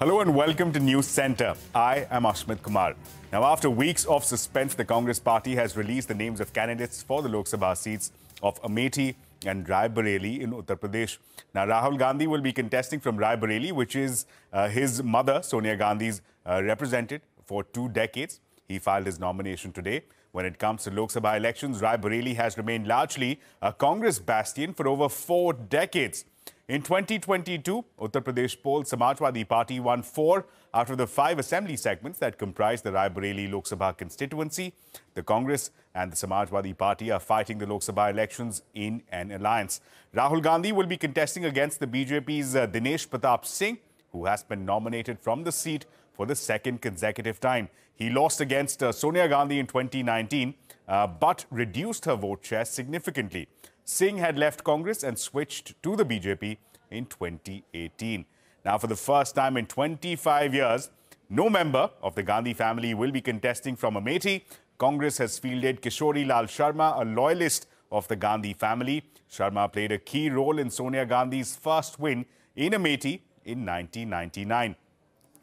Hello and welcome to News Centre. I am Ashmit Kumar. Now, after weeks of suspense, the Congress party has released the names of candidates for the Lok Sabha seats of Amethi and Raebareli in Uttar Pradesh. Now, Rahul Gandhi will be contesting from Raebareli, which is his mother, Sonia Gandhi's represented for 2 decades. He filed his nomination today. When it comes to Lok Sabha elections, Raebareli has remained largely a Congress bastion for over 4 decades. In 2022, Uttar Pradesh poll, Samajwadi Party won 4 out of the 5 assembly segments that comprise the Raebareli Lok Sabha constituency. The Congress and the Samajwadi Party are fighting the Lok Sabha elections in an alliance. Rahul Gandhi will be contesting against the BJP's Dinesh Pratap Singh, who has been nominated from the seat for the 2nd consecutive time. He lost against Sonia Gandhi in 2019, but reduced her vote share significantly. Singh had left Congress and switched to the BJP in 2018. Now, for the first time in 25 years, no member of the Gandhi family will be contesting from Amethi. Congress has fielded Kishori Lal Sharma, a loyalist of the Gandhi family. Sharma played a key role in Sonia Gandhi's first win in Amethi in 1999.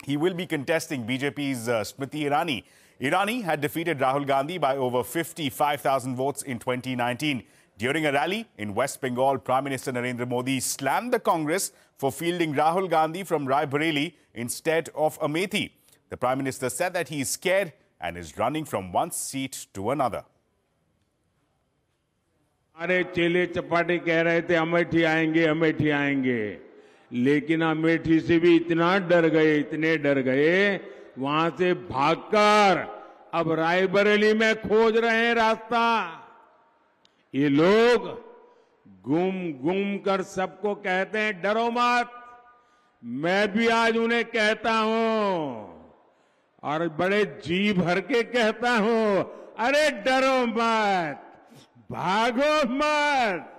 He will be contesting BJP's Smriti Irani. Irani had defeated Rahul Gandhi by over 55,000 votes in 2019. During a rally in West Bengal, Prime Minister Narendra Modi slammed the Congress for fielding Rahul Gandhi from Raebareli instead of Amethi. The Prime Minister said that he is scared and is running from one seat to another. हमारे चेले चपाटे कह रहे थे अमेठी आएंगे, लेकिन अमेठी से भी इतने डर गए, वहां से भागकर अब रायबरेली में खोज रहे हैं रास्ता। ये लोग गुम कर सबको कहते हैं डरो मत। मैं भी आज उन्हें कहता हूं और बड़े जी भर के कहता हूं, अरे डरो मत, भागो मत।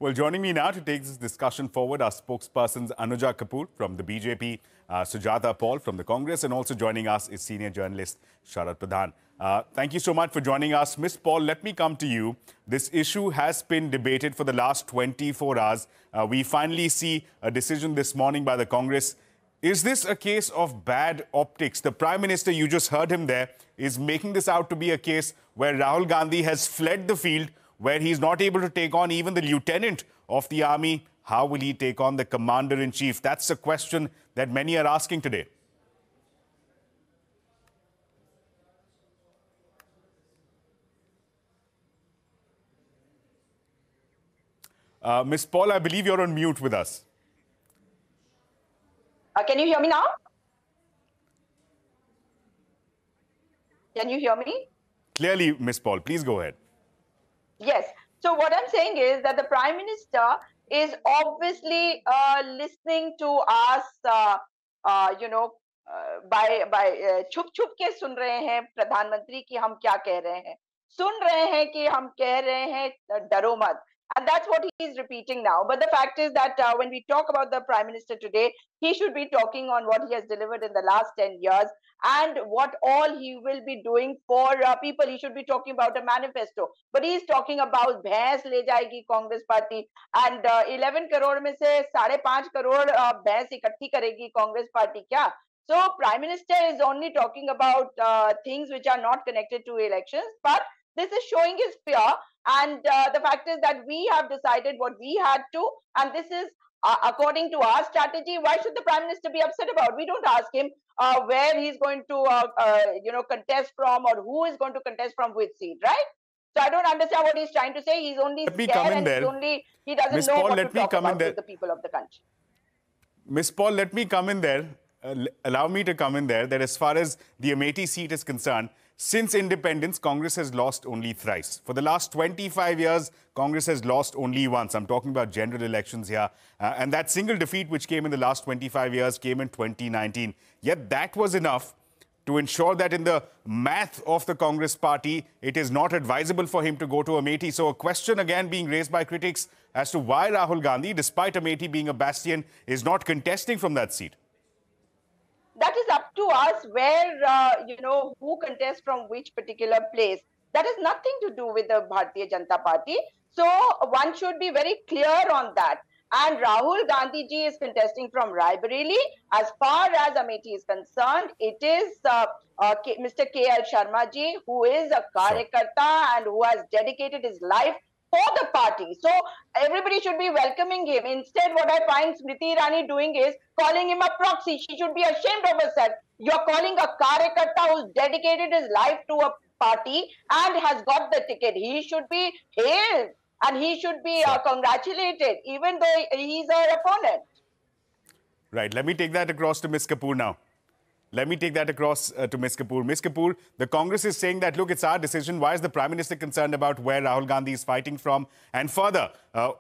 Well, joining me now to take this discussion forward are spokespersons Anuja Kapoor from the BJP, Sujata Paul from the Congress, and also joining us is senior journalist Sharat Pradhan. Thank you so much for joining us. Ms. Paul, let me come to you. This issue has been debated for the last 24 hours. We finally see a decision this morning by the Congress. Is this a case of bad optics? The Prime Minister, you just heard him there, is making this out to be a case where Rahul Gandhi has fled the field, where he's not able to take on even the lieutenant of the army. How will he take on the commander-in-chief? That's a question that many are asking today. Ms. Paul, I believe you're on mute with us. Can you hear me now? Can you hear me? Clearly, Ms. Paul, please go ahead. Yes. So what I'm saying is that the Prime Minister is obviously listening to us, by छुप के सुन रहे हैं प्रधानमंत्री कि हम क्या कह रहे हैं, सुन रहे हैं कि हम कह रहे हैं डरो मत. And that's what he is repeating now. But the fact is that when we talk about the Prime Minister today, he should be talking on what he has delivered in the last 10 years and what all he will be doing for people. He should be talking about a manifesto. But he is talking about भैंस ले जाएगी Congress party and 11 crore में से 5.5 crore भैंस इकट्ठी करेगी Congress party क्या? So Prime Minister is only talking about things which are not connected to elections, but this is showing his fear, and the fact is that we have decided what we had to, and this is according to our strategy. Why should the Prime Minister be upset about? We don't ask him where he's going to, contest from or who is going to contest from which seat, right? So I don't understand what he's trying to say. He's only scared and he doesn't know what to talk about with the people of the country. Ms. Paul, let me come in there. Allow me to come in there that as far as the Amethi seat is concerned, since independence, Congress has lost only thrice. For the last 25 years, Congress has lost only once. I'm talking about general elections here. And that single defeat which came in the last 25 years came in 2019. Yet that was enough to ensure that in the math of the Congress party, it is not advisable for him to go to Amethi. So a question again being raised by critics as to why Rahul Gandhi, despite Amethi being a bastion, is not contesting from that seat. That is up to us where, who contests from which particular place. That has nothing to do with the Bharatiya Janata Party. So one should be very clear on that. And Rahul Gandhi ji is contesting from Raebareli. As far as Amethi is concerned, it is Mr. K.L. Sharma ji, who is a Sure. Karyakarta and who has dedicated his life for the party. So everybody should be welcoming him. Instead, what I find Smriti Irani doing is calling him a proxy. She should be ashamed of herself. You're calling a Karyakarta who's dedicated his life to a party and has got the ticket. He should be hailed and he should be congratulated, even though he's our opponent. Right. Let me take that across to Ms. Kapoor now. Let me take that across to Ms. Kapoor. Ms. Kapoor, the Congress is saying that, look, it's our decision. Why is the Prime Minister concerned about where Rahul Gandhi is fighting from? And further,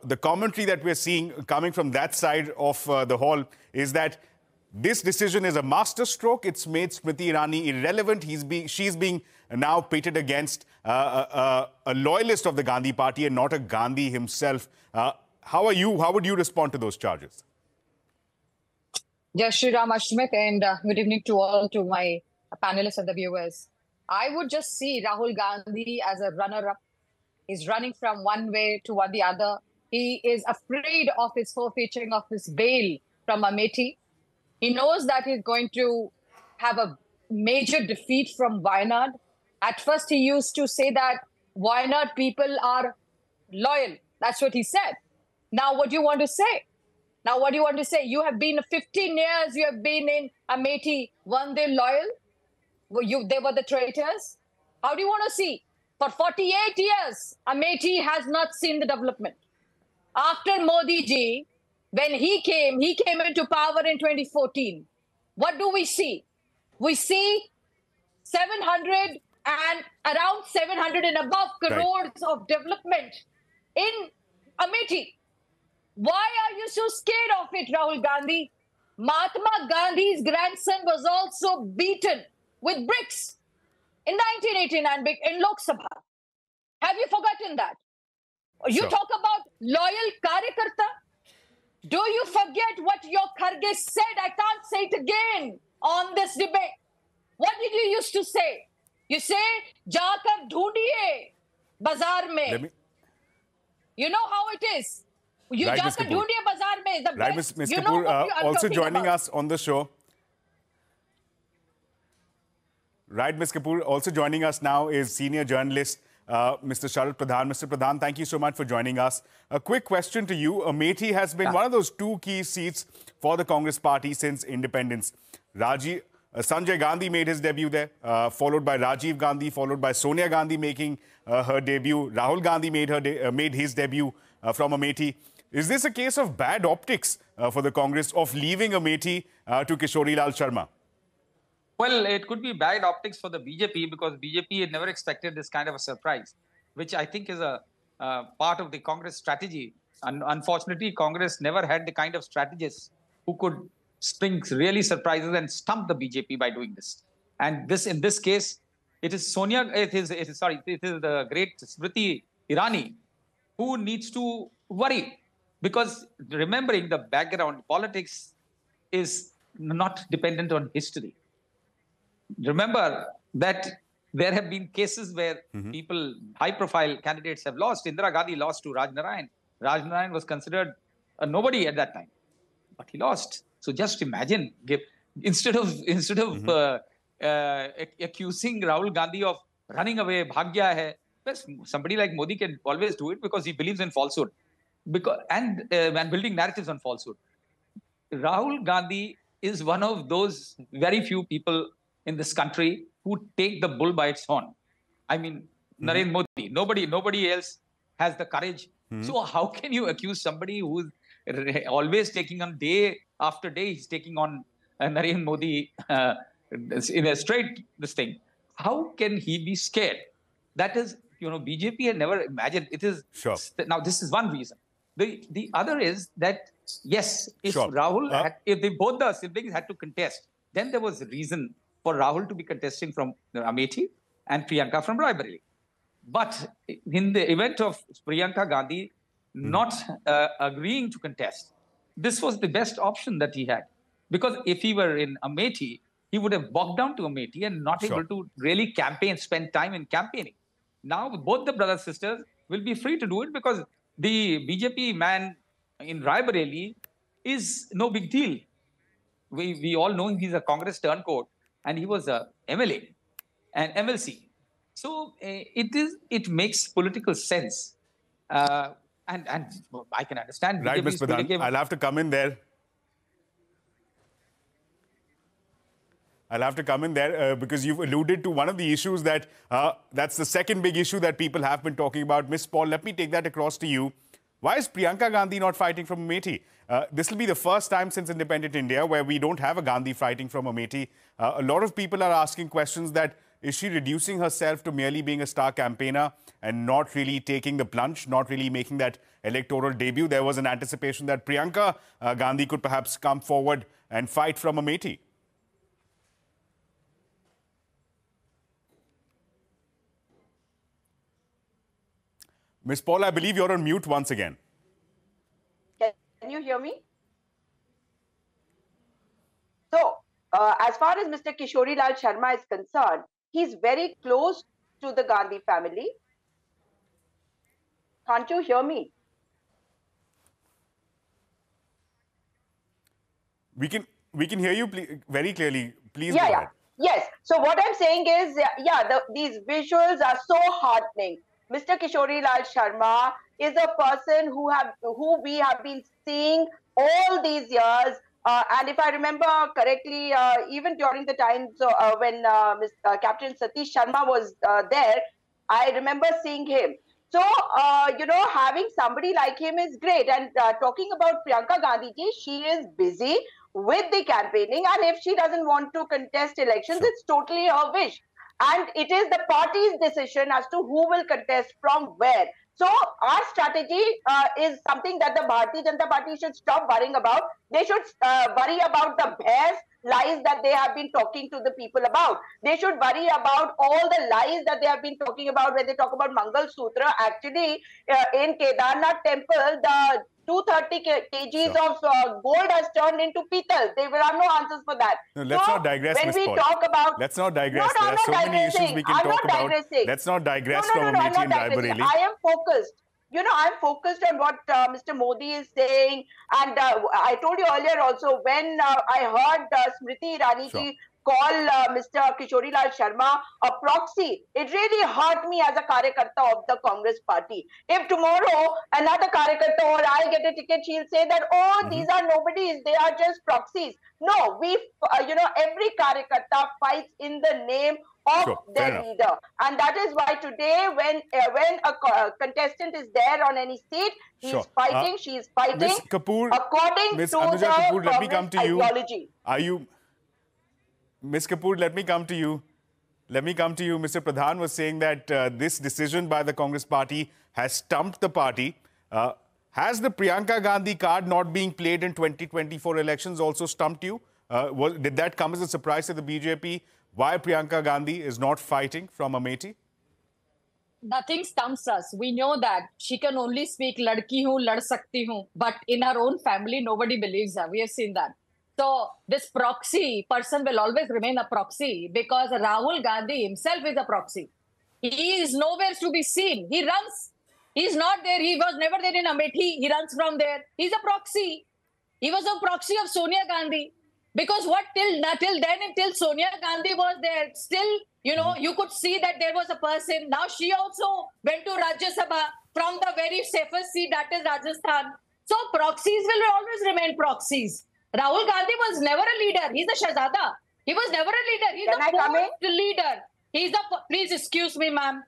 the commentary that we're seeing coming from that side of the hall is that this decision is a masterstroke. It's made Smriti Irani irrelevant. She's being now pitted against a loyalist of the Gandhi party and not a Gandhi himself. How would you respond to those charges? Yes, Shri Ram, Ashmit, and good evening to all, to my panelists and the viewers. I would just see Rahul Gandhi as a runner-up. He's running from one way to the other. He is afraid of his forfeiting of his bail from Amethi. He knows that he's going to have a major defeat from Wayanad. At first, he used to say that Wayanad people are loyal. That's what he said. Now, what do you want to say? Now, what do you want to say? You have been 15 years, you have been in Amethi. Weren't they loyal? They were the traitors? How do you want to see? For 48 years, Amethi has not seen the development. After Modi ji, when he came into power in 2014. What do we see? We see 700 and around 700 and above crores of development in Amethi. Why are you so scared of it, Rahul Gandhi? Mahatma Gandhi's grandson was also beaten with bricks in 1989 in Lok Sabha. Have you forgotten that? You talk about loyal Karyakarta. Do you forget what your Kharge said? I can't say it again on this debate. What did you used to say? You say, "Jaakar dhoondiye bazaar mein." You know how it is. You jaakar dhoondiye bazaar mein is the best. Right, Ms. Kapoor, also joining us on the show. Right, Ms. Kapoor, also joining us now is senior journalist Mr. Sharat Pradhan. Mr. Pradhan, thank you so much for joining us. A quick question to you. Amethi has been one of those two key seats for the Congress party since independence. Sanjay Gandhi made his debut there, followed by Rajiv Gandhi, followed by Sonia Gandhi making her debut. Rahul Gandhi made his debut from Amethi. Is this a case of bad optics for the Congress of leaving Amethi to Kishori Lal Sharma? Well, it could be bad optics for the BJP because BJP had never expected this kind of a surprise, which I think is a part of the Congress strategy. And unfortunately, Congress never had the kind of strategists who could spring really surprises and stump the BJP by doing this. And in this case, it is the great Smriti Irani who needs to worry, because remembering the background, politics is not dependent on history. Remember that there have been cases where people, high-profile candidates have lost. Indira Gandhi lost to Raj Narayan. Raj Narayan was considered a nobody at that time, but he lost. So just imagine, instead of accusing Rahul Gandhi of running away, bhagya hai, somebody like Modi can always do it because he believes in falsehood, and building narratives on falsehood. Rahul Gandhi is one of those very few people in this country who take the bull by its horn. I mean, Narendra Modi, nobody else has the courage. So how can you accuse somebody who's always taking on day after day, he's taking on Narendra Modi in a straight this thing. How can he be scared? That is, BJP had never imagined. It is now. This is one reason. The other is that yes, if Rahul, if both the siblings had to contest, then there was a reason for Rahul to be contesting from Amethi and Priyanka from Raebareli. But in the event of Priyanka Gandhi not agreeing to contest, this was the best option that he had. Because if he were in Amethi, he would have walked down to Amethi and not able to really spend time in campaigning. Now, both the brothers sisters will be free to do it because the BJP man in Raebareli is no big deal. We all know he's a Congress turncoat, and he was a MLA and MLC. So it makes political sense, and I can understand. Right, Ms. Pradhan. I'll have to come in there. Because you've alluded to one of the issues that's the second big issue that people have been talking about. Ms. Paul, let me take that across to you. Why is Priyanka Gandhi not fighting from Amethi? This will be the first time since independent India where we don't have a Gandhi fighting from Amethi. A lot of people are asking questions that, is she reducing herself to merely being a star campaigner and not really taking the plunge, not really making that electoral debut? There was an anticipation that Priyanka Gandhi could perhaps come forward and fight from Amethi. Ms. Paul, I believe you're on mute once again. Can you hear me? So, as far as Mr. Kishori Lal Sharma is concerned, he's very close to the Gandhi family. Can't you hear me? We can hear you very clearly. Please go ahead. Yes. So what I'm saying is, these visuals are so heartening. Mr. Kishori Lal Sharma is a person who we have been seeing all these years. And if I remember correctly, even during the times when Captain Satish Sharma was there, I remember seeing him. So, having somebody like him is great. And talking about Priyanka Gandhi ji, she is busy with the campaigning. And if she doesn't want to contest elections, it's totally her wish. And it is the party's decision as to who will contest from where. So our strategy is something that the Bharatiya Janata Party should stop worrying about. They should worry about the bears lies that they have been talking to the people about. They should worry about all the lies that they have been talking about when they talk about Mangal Sutra. Actually, in Kedarnath temple, the 230 kgs of gold has turned into petal. They will have no answers for that. No, let's not digress, when Ms. we Paul. Talk about... Let's not digress. There are so many issues we can talk about. Let's not digress from Amethi and Raebareli. I am focused. I'm focused on what Mr. Modi is saying. And I told you earlier also, when I heard Smriti Irani ji call Mr. Kishori Lal Sharma a proxy, it really hurt me as a Karyakarta of the Congress party. If tomorrow another Karyakarta or I get a ticket, she'll say that, oh, these are nobodies, they are just proxies. No, every Karyakarta fights in the name of their leader. And that is why today, when a contestant is there on any seat, he's fighting, she's fighting Ms. Kapoor, according Ms. to Anuja the Kapoor, let me come to you. ideology. Ms. Kapoor, let me come to you. Mr. Pradhan was saying that this decision by the Congress party has stumped the party. Has the Priyanka Gandhi card not being played in 2024 elections also stumped you? Did that come as a surprise to the BJP? Why Priyanka Gandhi is not fighting from Amethi? Nothing stumps us. We know that she can only speak ladki hu, lad sakti hu. But in her own family, nobody believes her. We have seen that. So this proxy person will always remain a proxy because Rahul Gandhi himself is a proxy. He is nowhere to be seen. He runs. He's not there. He was never there in Amethi. He runs from there. He's a proxy. He was a proxy of Sonia Gandhi. Because until Sonia Gandhi was there, still, you could see that there was a person. Now she also went to Rajya Sabha from the very safest seat, that is Rajasthan. So proxies will always remain proxies. Rahul Gandhi was never a leader. He's a Shahzada. He was never a leader. He's a forced leader. Please excuse me, ma'am.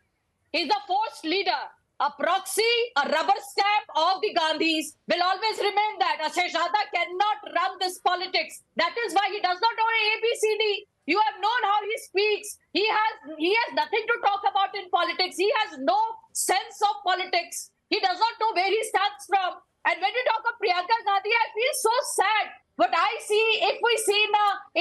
He's the forced leader. A proxy, a rubber stamp of the Gandhis will always remain that. A Shahzada cannot run this politics. That is why he does not know ABCD. You have known how he speaks. He has nothing to talk about in politics. He has no sense of politics. He does not know where he stands from. And when you talk of Priyanka Gandhi, I feel so sad. But I see, if we see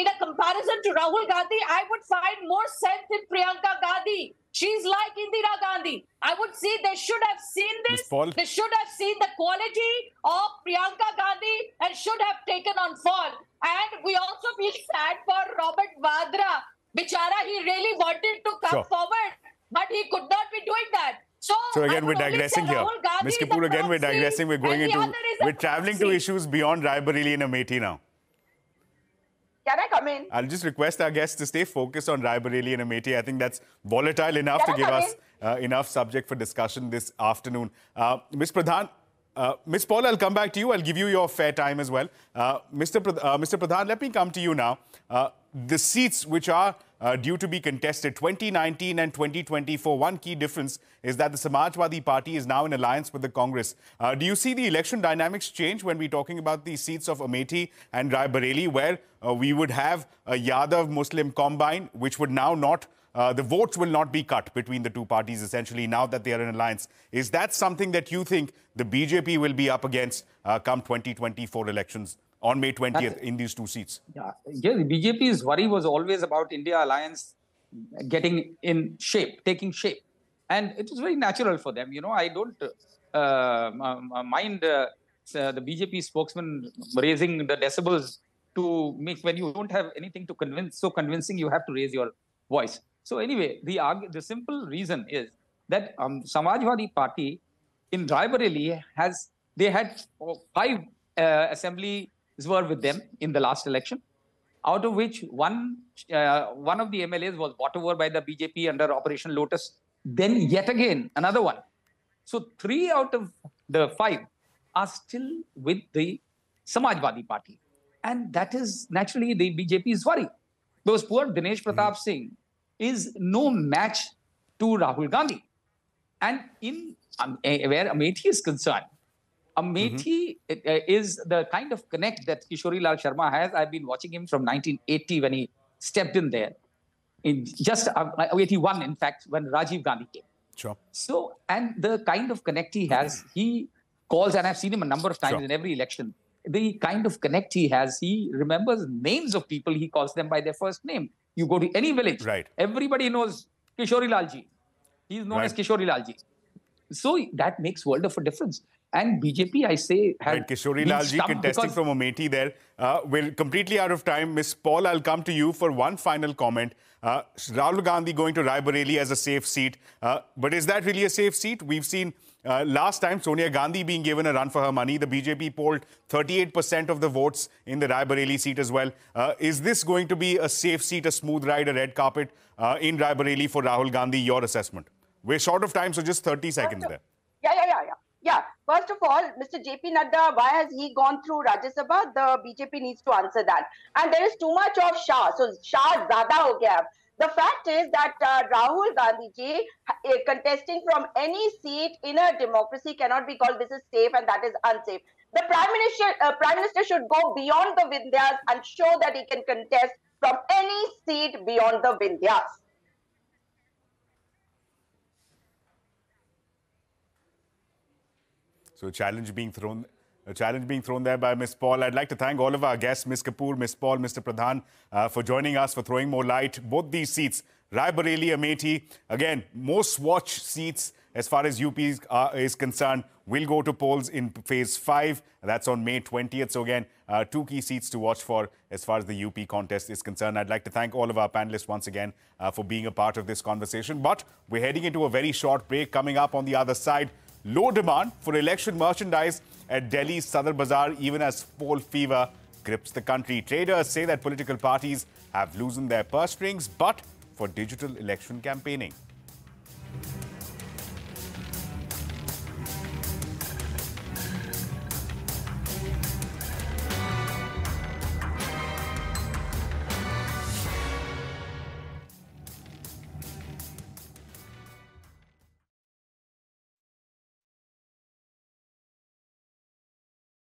in a comparison to Rahul Gandhi, I would find more sense in Priyanka Gandhi. She's like Indira Gandhi. I would say they should have seen this. They should have seen the quality of Priyanka Gandhi and should have taken on fall. And we also feel sad for Robert Vadra. Bichara, he really wanted to come forward, but he could not be doing that. So again, we're digressing here. Ms. Kapoor, again, we're digressing. We're going into we're traveling to issues beyond Raebareli and Amethi now. Can I come in? I'll just request our guests to stay focused on Raebareli and Amethi. I think that's volatile enough to give us enough subject for discussion this afternoon. Ms. Pradhan, Ms. Paul, I'll come back to you. I'll give you your fair time as well. Mr. Pradhan, let me come to you now. The seats which are due to be contested, 2019 and 2024, one key difference is that the Samajwadi Party is now in alliance with the Congress. Do you see the election dynamics change when we're talking about the seats of Amethi and Raebareli, where we would have a Yadav Muslim combine, which would now not, the votes will not be cut between the two parties, essentially, now that they are in alliance. Is that something that you think the BJP will be up against come 2024 elections on May 20th in these two seats? Yeah, the BJP's worry was always about India alliance getting in shape, taking shape. And it was very natural for them. You know, I don't mind the BJP spokesman raising the decibels to make, when you don't have anything to convince, so convincing, you have to raise your voice. So anyway, the simple reason is that Samajwadi Party in Raebareli they had 5 assemblies were with them in the last election, out of which one of the MLAs was bought over by the BJP under Operation Lotus. Then yet again, another one. So 3 out of the 5 are still with the Samajwadi Party. And that is naturally the BJP's worry. Those poor Dinesh Pratap Singh is no match to Rahul Gandhi. And in where Amethi is concerned, Amethi is the kind of connect that Kishori Lal Sharma has. I've been watching him from 1980 when he stepped in there. In just 81, in fact, when Rajiv Gandhi came. Sure. So, and the kind of connect he has, he calls, and I've seen him a number of times in every election. The kind of connect he has, he remembers names of people, he calls them by their first name. You go to any village, everybody knows Kishori Lalji. He's known as Kishori Lalji. So that makes world of a difference. And BJP, I say, has Kishori Lalji contesting from Amethi there. We're completely out of time. Ms. Paul, I'll come to you for one final comment. Rahul Gandhi going to Raebareli as a safe seat. But is that really a safe seat? We've seen last time Sonia Gandhi being given a run for her money. The BJP polled 38% of the votes in the Raebareli seat as well. Is this going to be a safe seat, a smooth ride, a red carpet in Raebareli for Rahul Gandhi? Your assessment. We're short of time, so just 30 seconds there. Yeah. First of all, Mr. JP Nadda, why has he gone through Rajya Sabha? The BJP needs to answer that. And there is too much of Shah. So Shah zyada ho gaya. The fact is that Rahul Gandhi ji contesting from any seat in a democracy cannot be called this is safe and that is unsafe. The Prime Minister should go beyond the Vindhyas and show that he can contest from any seat beyond the Vindhyas. So a challenge being thrown there by Ms. Paul. I'd like to thank all of our guests, Ms. Kapoor, Ms. Paul, Mr. Pradhan, for joining us, for throwing more light. Both these seats, Raebareli, Amethi, again, most watched seats as far as UP is concerned, will go to polls in phase 5. That's on May 20th. So again, 2 key seats to watch for as far as the UP contest is concerned. I'd like to thank all of our panelists once again for being a part of this conversation. But we're heading into a very short break. Coming up on the other side, low demand for election merchandise at Delhi's Sadar Bazaar, even as poll fever grips the country. Traders say that political parties have loosened their purse strings, but for digital election campaigning.